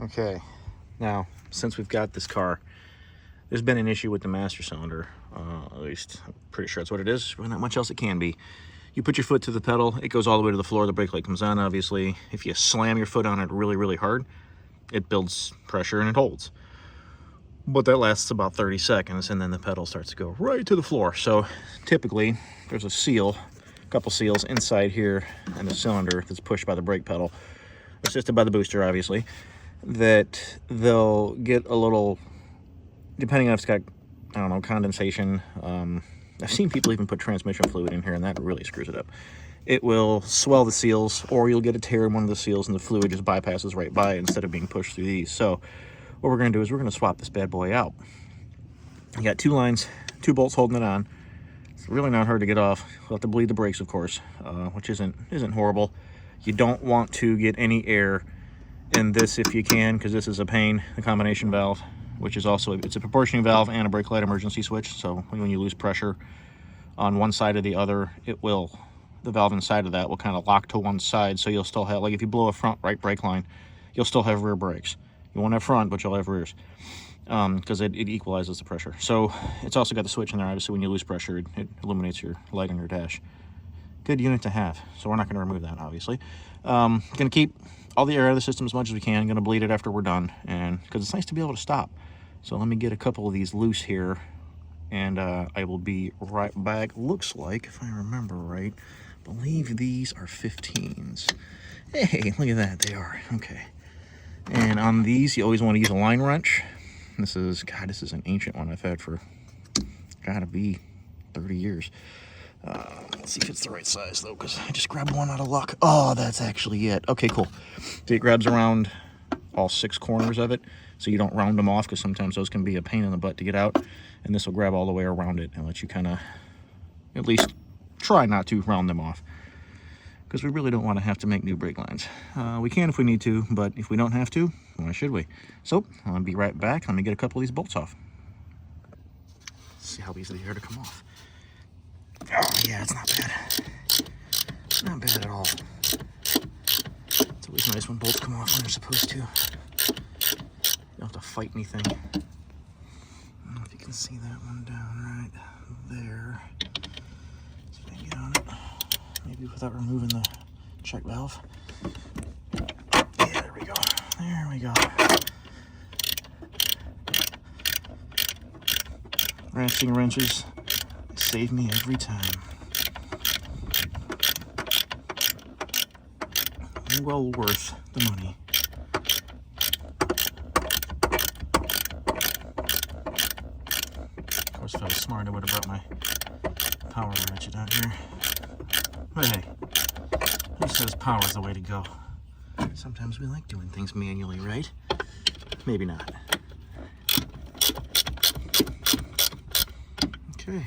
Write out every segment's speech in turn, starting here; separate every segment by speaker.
Speaker 1: Okay, now since we've got this car, there's been an issue with the master cylinder. At least I'm pretty sure that's what it is. Really not much else it can be. You put your foot to the pedal, it goes all the way to the floor, the brake light comes on, obviously. If you slam your foot on it really, really hard, it builds pressure and it holds. But that lasts about 30 seconds, and then the pedal starts to go right to the floor. So typically, there's a seal, a couple seals inside here, and the cylinder that's pushed by the brake pedal, assisted by the booster, obviously, that they'll get a little, depending on if it's got, I don't know, condensation. I've seen people even put transmission fluid in here, and that really screws it up. It will swell the seals, or you'll get a tear in one of the seals, and the fluid just bypasses right by it instead of being pushed through these. So what we're going to do is we're going to swap this bad boy out. You got 2 lines, 2 bolts holding it on. It's really not hard to get off. You'll have to bleed the brakes, of course, which isn't horrible. You don't want to get any air in this if you can, because this is a pain. The combination valve, which is also, it's a proportioning valve and a brake light emergency switch. So when you lose pressure on one side or the other, it will, the valve inside of that will kind of lock to one side. So you'll still have, like if you blow a front right brake line, you'll still have rear brakes. You won't have front, but you'll have rears, because it equalizes the pressure. So it's also got the switch in there. Obviously, when you lose pressure, it illuminates your light on your dash. Good unit to have. So we're not going to remove that, obviously. Going to keep all the air out of the system as much as we can. Going to bleed it after we're done, and because it's nice to be able to stop. So let me get a couple of these loose here, and I will be right back. Looks like, if I remember right, I believe these are 15s. Hey, look at that. They are. Okay. And on these, you always want to use a line wrench. This is, God, this is an ancient one I've had for, gotta be 30 years. Let's see if it's the right size, though, because I just grabbed one out of luck. Oh, that's actually it. Okay, cool. So it grabs around all 6 corners of it, so you don't round them off, because sometimes those can be a pain in the butt to get out. And this will grab all the way around it and let you kind of, at least try not to round them off, because we really don't want to have to make new brake lines. We can if we need to, but if we don't have to, why should we? So I'll be right back. Let me get a couple of these bolts off. See how easy they are to come off. Oh yeah, it's not bad. Not bad at all. It's always nice when bolts come off when they're supposed to. You don't have to fight anything. I don't know if you can see that one down right there. See if I can get on it. Maybe without removing the check valve. Yeah, there we go. There we go. Ratcheting wrenches save me every time. Well worth the money. Of course, if I was smart, I would have brought my power ratchet out here. But hey, who says power is the way to go? Sometimes we like doing things manually, right? Maybe not. Okay.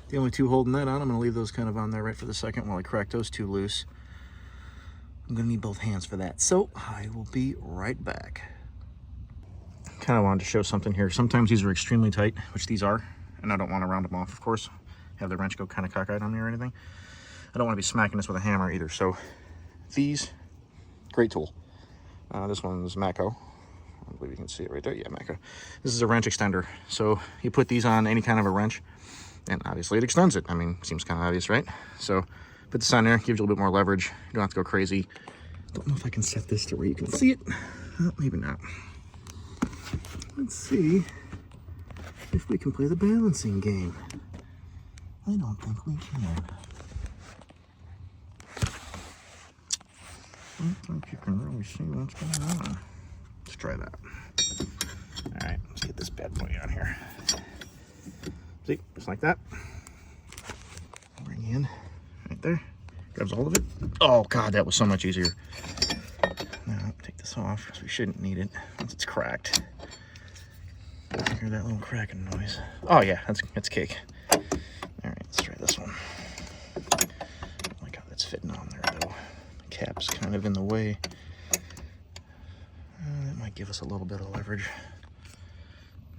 Speaker 1: The only 2 holding that on, I'm going to leave those kind of on there right for the second while I crack those 2 loose. I'm going to need both hands for that. So I will be right back. Kind of wanted to show something here. Sometimes these are extremely tight, which these are, and I don't want to round them off, of course. Have the wrench go kind of cockeyed on me or anything. I don't want to be smacking this with a hammer either. So these, great tool. This one's Mako. I believe you can see it right there. Yeah, Mako. This is a wrench extender. So you put these on any kind of a wrench, and obviously it extends it. I mean, seems kind of obvious, right? So put this on there, gives you a little bit more leverage. You don't have to go crazy. Don't know if I can set this to where you can see it. Well, maybe not. Let's see if we can play the balancing game. I don't think we can. I don't think you can really see what's going on. Let's try that. All right, let's get this bad boy on here. See, just like that. Bring in right there. Grabs a hold of it. Oh God, that was so much easier. Now take this off because we shouldn't need it once it's cracked. Hear that little cracking noise? Oh yeah, that's cake. All right, let's try this one. Oh my God, that's fitting on there though. The cap's kind of in the way. That might give us a little bit of leverage.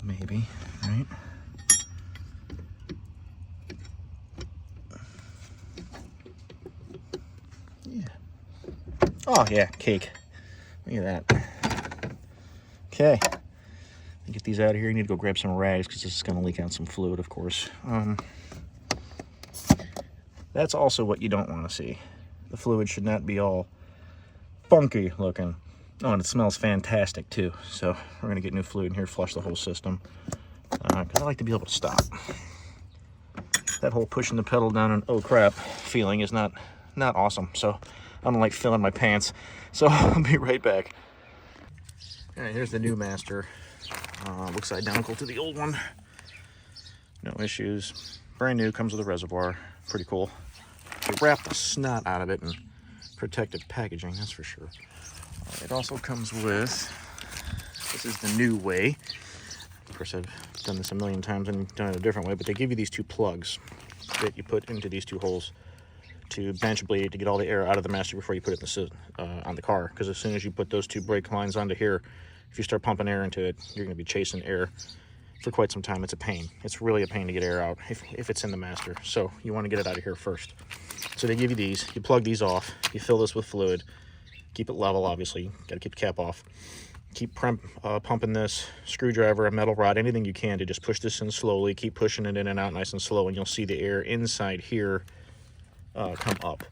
Speaker 1: Maybe, right? Yeah. Oh yeah, cake. Look at that. Okay, get these out of here. You need to go grab some rags because this is going to leak out some fluid, of course. That's also what you don't want to see. The fluid should not be all funky looking. Oh, and it smells fantastic too. So we're going to get new fluid in here, flush the whole system. Because I like to be able to stop. That whole pushing the pedal down and oh crap feeling is not awesome. So I don't like filling my pants. So I'll be right back. All right, here's the new master. Looks identical to the old one. No issues. Brand new, comes with a reservoir. Pretty cool. They wrap the snot out of it in protective packaging, that's for sure. It also comes with, this is the new way. Of course, I've done this a million times and done it a different way, but they give you these two plugs that you put into these two holes to bench bleed to get all the air out of the master before you put it on the car. Because as soon as you put those two brake lines onto here, if you start pumping air into it, you're going to be chasing air for quite some time. It's a pain. It's really a pain to get air out if it's in the master. So you want to get it out of here first. So they give you these. You plug these off. You fill this with fluid. Keep it level, obviously. Got to keep the cap off. Keep pumping this screwdriver, a metal rod, anything you can to just push this in slowly. Keep pushing it in and out nice and slow, and you'll see the air inside here come up.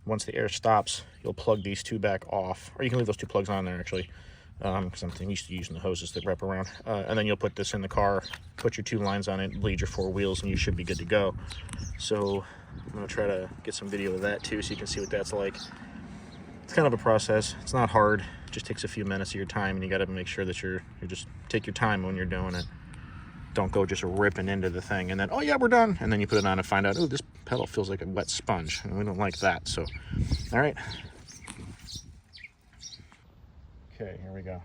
Speaker 1: Once the air stops, you'll plug these two back off, or you can leave those two plugs on there actually, because I'm used to using the hoses that wrap around. And then you'll put this in the car, put your two lines on it, bleed your four wheels, and you should be good to go. So I'm going to try to get some video of that too, so you can see what that's like. It's kind of a process. It's not hard. It just takes a few minutes of your time, and you got to make sure that you just take your time when you're doing it. Don't go just ripping into the thing and then, oh yeah, we're done. And then you put it on and find out, oh, this pedal feels like a wet sponge, and we don't like that. So, all right. Okay, here we go.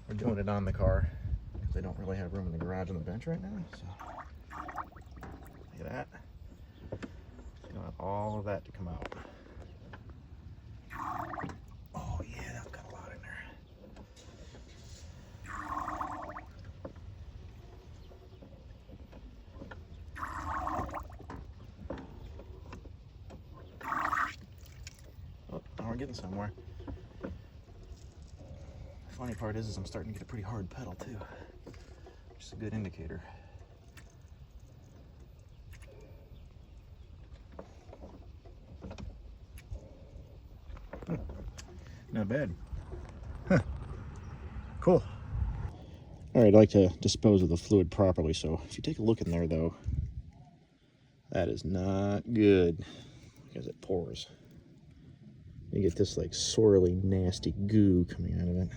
Speaker 1: We're doing it on the car because I don't really have room in the garage on the bench right now. So, look at that. You want all of that to come out. Oh yeah, that's got a lot in there. Oh, now we're getting somewhere. The funny part is I'm starting to get a pretty hard pedal too, which is a good indicator. Not bad. Huh. Cool. All right, I like to dispose of the fluid properly, so if you take a look in there, though, that is not good because it pours. You get this, like, swirly, nasty goo coming out of it.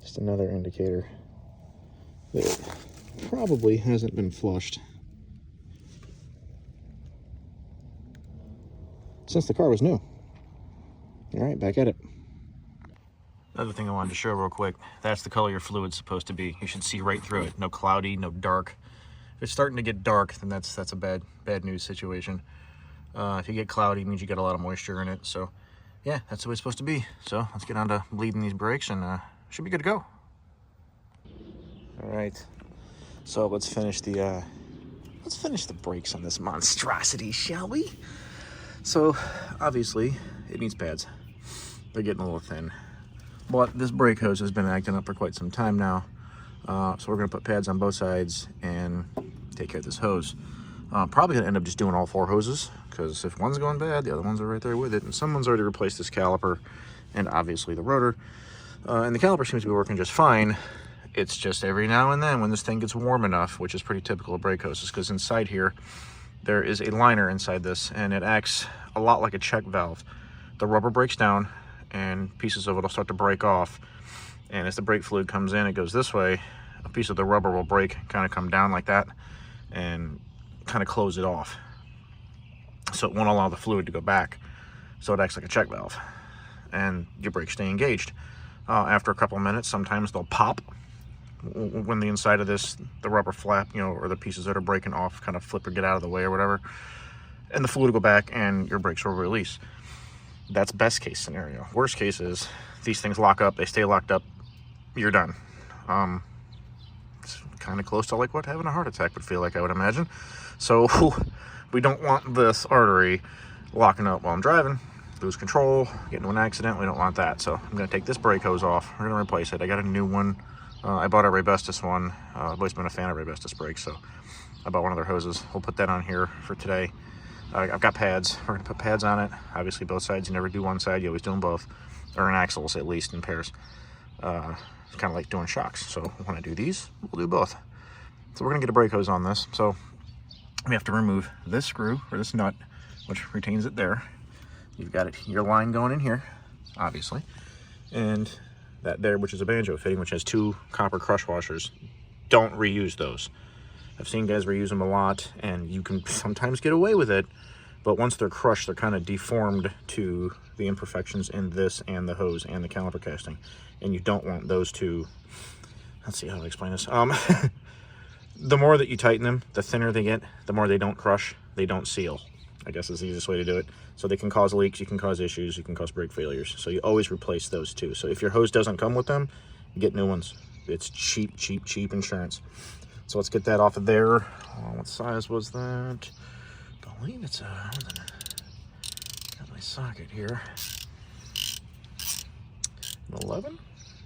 Speaker 1: Just another indicator that it probably hasn't been flushed since the car was new. All right, back at it. Another thing I wanted to show real quick, that's the color your fluid's supposed to be. You should see right through it. No cloudy, no dark. If it's starting to get dark, then that's a bad news situation. If you get cloudy, it means you got a lot of moisture in it. So yeah, that's the way it's supposed to be. So let's get on to bleeding these brakes, and should be good to go. All right, so let's finish the brakes on this monstrosity, shall we? So, obviously, it needs pads. They're getting a little thin. But this brake hose has been acting up for quite some time now. So we're going to put pads on both sides and take care of this hose. Probably going to end up just doing all four hoses, because if one's going bad, the other ones are right there with it. And someone's already replaced this caliper and obviously the rotor. And the caliper seems to be working just fine. It's just every now and then when this thing gets warm enough, which is pretty typical of brake hoses, because inside here, there is a liner inside this, and it acts a lot like a check valve. The rubber breaks down, and pieces of it will start to break off. And as the brake fluid comes in, it goes this way. A piece of the rubber will break, kind of come down like that, and kind of close it off. So it won't allow the fluid to go back. So it acts like a check valve, and your brakes stay engaged. After a couple of minutes, sometimes they'll pop when the inside of this, the rubber flap, you know, or the pieces that are breaking off kind of flip or get out of the way or whatever, and the fluid will go back and your brakes will release. That's best case scenario. Worst case is these things lock up, they stay locked up, you're done. It's kind of close to like what having a heart attack would feel like, I would imagine. So we don't want this artery locking up while I'm driving, lose control, get into an accident. We don't want that. So I'm going to take this brake hose off. We're going to replace it. I got a new one. I bought a Raybestos one. I've always been a fan of Raybestos brakes, so I bought one of their hoses. We'll put that on here for today. I've got pads. We're going to put pads on it. Obviously both sides. You never do one side. You always do them both, or in axles at least, in pairs. It's kind of like doing shocks. So when I do these, we'll do both. So we're going to get a brake hose on this. So we have to remove this screw, or this nut, which retains it there. You've got your line going in here, obviously, and that there, which is a banjo fitting, which has 2 copper crush washers. Don't reuse those. I've seen guys reuse them a lot, and you can sometimes get away with it, but once they're crushed, they're kind of deformed to the imperfections in this and the hose and the caliper casting, and you don't want those to, let's see how to explain this. The more that you tighten them, the thinner they get, the more they don't crush, they don't seal, I guess is the easiest way to do it. So they can cause leaks, you can cause issues, you can cause brake failures. So you always replace those too. So if your hose doesn't come with them, you get new ones. It's cheap, cheap, cheap insurance. So let's get that off of there. What size was that? I believe it's got my socket here. An 11?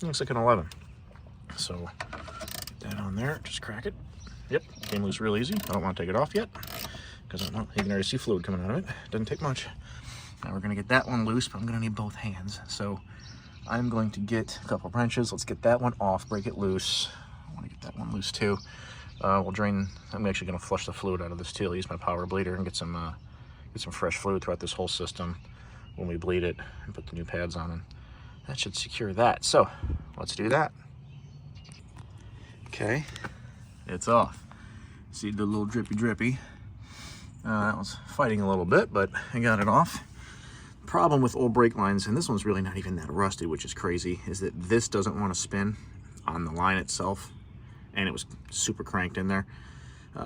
Speaker 1: Looks like an 11. So get that on there, just crack it. Yep, came loose real easy. I don't want to take it off yet, because you can already see fluid coming out of it. Doesn't take much. Now we're going to get that one loose, but I'm going to need both hands. So I'm going to get a couple wrenches. Let's get that one off, break it loose. I want to get that one loose too. We'll drain. I'm actually going to flush the fluid out of this too. I'll use my power bleeder and get some fresh fluid throughout this whole system when we bleed it and put the new pads on, and that should secure that. So let's do that. Okay, it's off. See the little drippy. I was fighting a little bit, but I got it off. Problem with old brake lines, and this one's really not even that rusted, which is crazy, is that this doesn't want to spin on the line itself, and it was super cranked in there.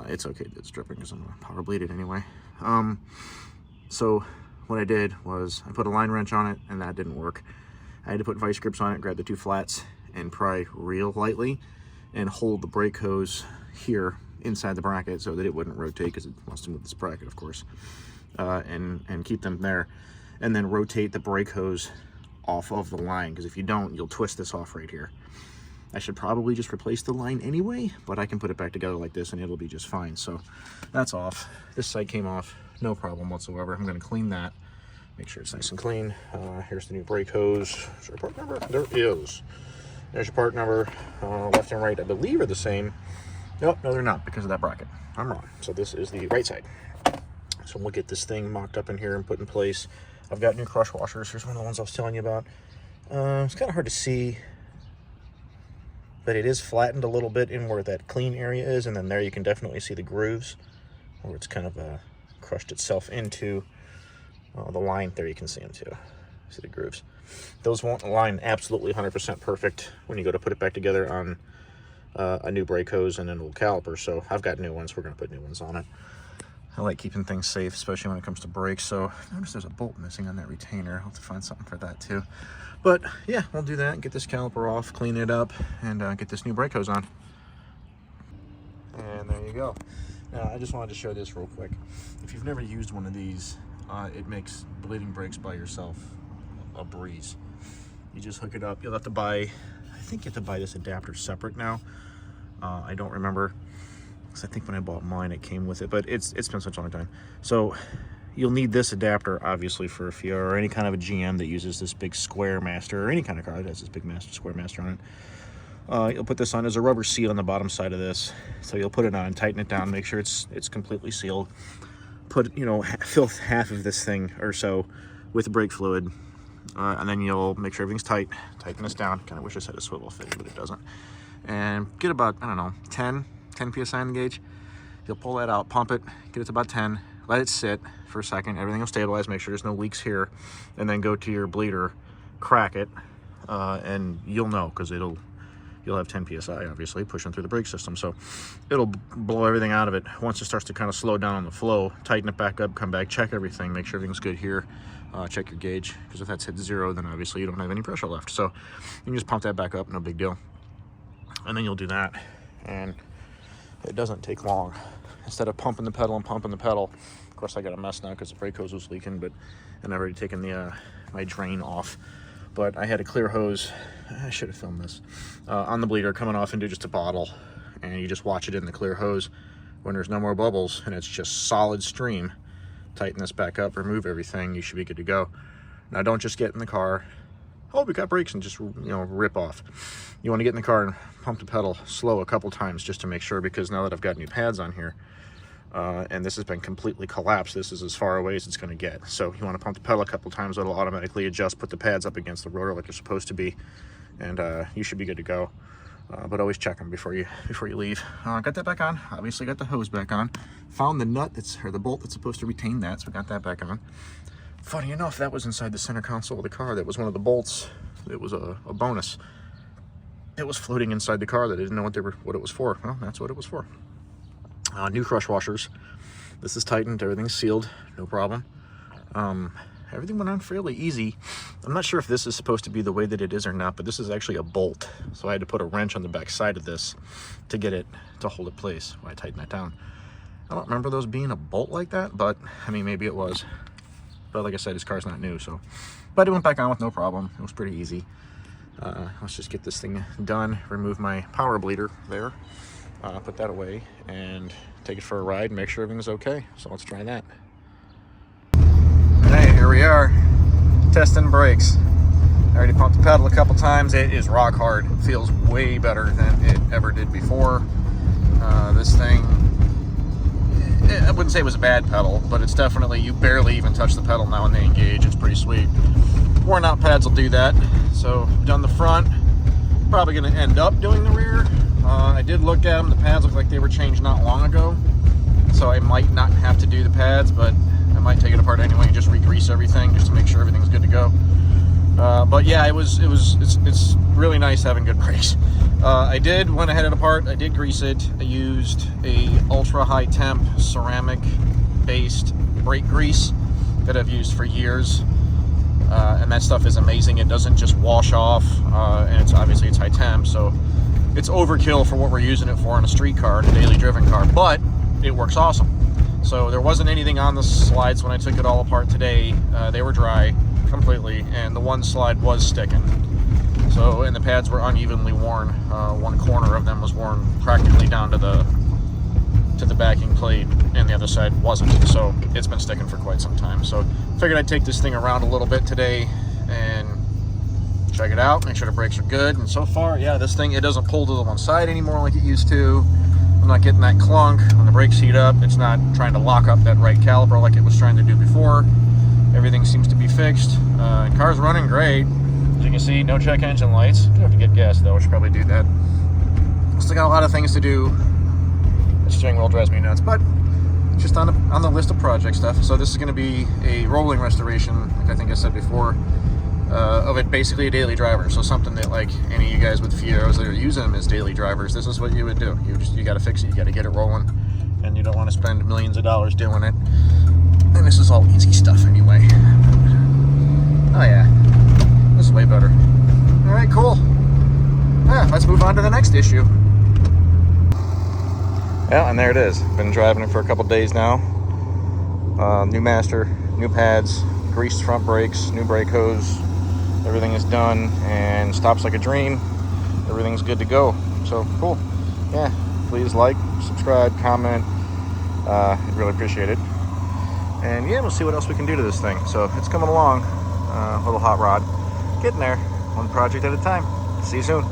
Speaker 1: It's okay that it's dripping because I'm going to power bleed it anyway. So what I did was I put a line wrench on it, and that didn't work. I had to put vice grips on it, grab the 2 flats, and pry real lightly, and hold the brake hose here inside the bracket so that it wouldn't rotate, because it wants to move this bracket, of course, and keep them there, and then rotate the brake hose off of the line, because if you don't, you'll twist this off right here. I should probably just replace the line anyway, but I can put it back together like this and it'll be just fine. So that's off. This side came off, no problem whatsoever. I'm going to clean that, make sure it's nice and clean. Here's the new brake hose. Is there a part number? There is. There's your part number. Left and right, I believe, are the same. Nope, no, they're not, because of that bracket. I'm wrong. So this is the right side. So we'll get this thing mocked up in here and put in place. I've got new crush washers. Here's one of the ones I was telling you about. It's kind of hard to see, but it is flattened a little bit in where that clean area is, and then there you can definitely see the grooves where it's kind of crushed itself into the line. There you can see them too. See the grooves. Those won't align absolutely 100% perfect when you go to put it back together on a new brake hose and an old caliper. So I've got new ones. We're going to put new ones on it. I like keeping things safe, especially when it comes to brakes. So notice there's a bolt missing on that retainer. I'll have to find something for that too. But yeah, we'll do that, get this caliper off, clean it up, and get this new brake hose on. And there you go. Now, I just wanted to show this real quick. If you've never used one of these, it makes bleeding brakes by yourself a breeze. You just hook it up. You'll have to buy, I think you have to buy this adapter separate now. I don't remember, because I think when I bought mine it came with it, but it's been such a long time. So you'll need this adapter obviously for a Fiero or any kind of a GM that uses this big square master, or any kind of car that has this big square master on it. You'll put this on. There's a rubber seal on the bottom side of this, so you'll put it on, tighten it down, make sure it's completely sealed. Put, you know, fill half of this thing or so with brake fluid, and then you'll make sure everything's tight. Tighten this down. Kind of wish this had a swivel fitting, but it doesn't. And get about, I don't know, 10 psi on the gauge. You'll pull that out, pump it, get it to about 10, let it sit for a second. Everything will stabilize. Make sure there's no leaks here, and then go to your bleeder, crack it, and you'll know, because you'll have 10 psi obviously pushing through the brake system, so it'll blow everything out of it. Once it starts to kind of slow down on the flow, tighten it back up, come back, check everything, make sure everything's good here. Check your gauge, because if that's hit 0, then obviously you don't have any pressure left. So you can just pump that back up, no big deal. And then you'll do that, and it doesn't take long. Instead of pumping the pedal and pumping the pedal, Of course, I got a mess now because the brake hose was leaking, but and I've already taken the my drain off. But I had a clear hose. I should have filmed this on the bleeder coming off into just a bottle, and you just watch it in the clear hose when there's no more bubbles and it's just solid stream. Tighten this back up, remove everything, you should be good to go. Now don't just get in the car, oh, we got brakes, and just, you know, rip off. You want to get in the car and pump the pedal slow a couple times just to make sure, because now that I've got new pads on here, and this has been completely collapsed, this is as far away as it's going to get. So you want to pump the pedal a couple times, it'll automatically adjust, put the pads up against the rotor like they're supposed to be, and you should be good to go. But always check them before you leave. Got that back on. Obviously got the hose back on. Found the nut or the bolt that's supposed to retain that, so we got that back on. Funny enough, that was inside the center console of the car. That was one of the bolts. It was a bonus. It was floating inside the car that I didn't know what it was for. Well, that's what it was for. New crush washers. This is tightened. Everything's sealed. No problem. Everything went on fairly easy. I'm not sure if this is supposed to be the way that it is or not, but this is actually a bolt. So I had to put a wrench on the back side of this to get it to hold it place when I tighten that down. I don't remember those being a bolt like that, but I mean, maybe it was. But like I said, this car's not new, so. But it went back on with no problem. It was pretty easy. Let's just get this thing done. Remove my power bleeder there. Put that away and take it for a ride and make sure everything's okay. So let's try that. Hey, here we are, testing brakes. I already pumped the pedal a couple times. It is rock hard. It feels way better than it ever did before. This thing, I wouldn't say it was a bad pedal, but it's definitely, you barely even touch the pedal now when they engage. It's pretty sweet. Worn out pads will do that. So I've done the front, probably going to end up doing the rear. I did look at them. The pads look like they were changed not long ago, so I might not have to do the pads, but I might take it apart anyway and just re-grease everything just to make sure everything's good to go. But yeah, it's really nice having good brakes. When I had it apart, I did grease it. I used a ultra high temp ceramic based brake grease that I've used for years. And that stuff is amazing. It doesn't just wash off, and it's high temp, so it's overkill for what we're using it for in a street car, in a daily driven car, but it works awesome. So there wasn't anything on the slides when I took it all apart today. They were dry completely, and the one slide was sticking. So, and the pads were unevenly worn. One corner of them was worn practically down to the backing plate, and the other side wasn't. So it's been sticking for quite some time. So figured I'd take this thing around a little bit today and check it out, make sure the brakes are good. And so far, yeah, this thing, it doesn't pull to the one side anymore like it used to. I'm not getting that clunk when the brakes heat up. It's not trying to lock up that right caliper like it was trying to do before. Everything seems to be fixed. Car's running great. As you can see, no check engine lights. Do have to get gas though, I should probably do that. Still got a lot of things to do. The steering wheel drives me nuts, but it's just on the list of project stuff. So this is going to be a rolling restoration, like I think I said before, of it basically a daily driver. So something that, like any of you guys with Fieros that are using them as daily drivers, this is what you would do. You got to fix it, you got to get it rolling, and you don't want to spend millions of dollars doing it. And this is all easy stuff anyway. Oh yeah, this is way better. All right, cool. Yeah, let's move on to the next issue. Yeah, and there it is. Been driving it for a couple days now. New master, new pads, greased front brakes, new brake hose. Everything is done and stops like a dream. Everything's good to go. So cool. Yeah, please like, subscribe, comment. I'd really appreciate it. And yeah, we'll see what else we can do to this thing. So it's coming along. Little hot rod. Getting there. One project at a time. See you soon.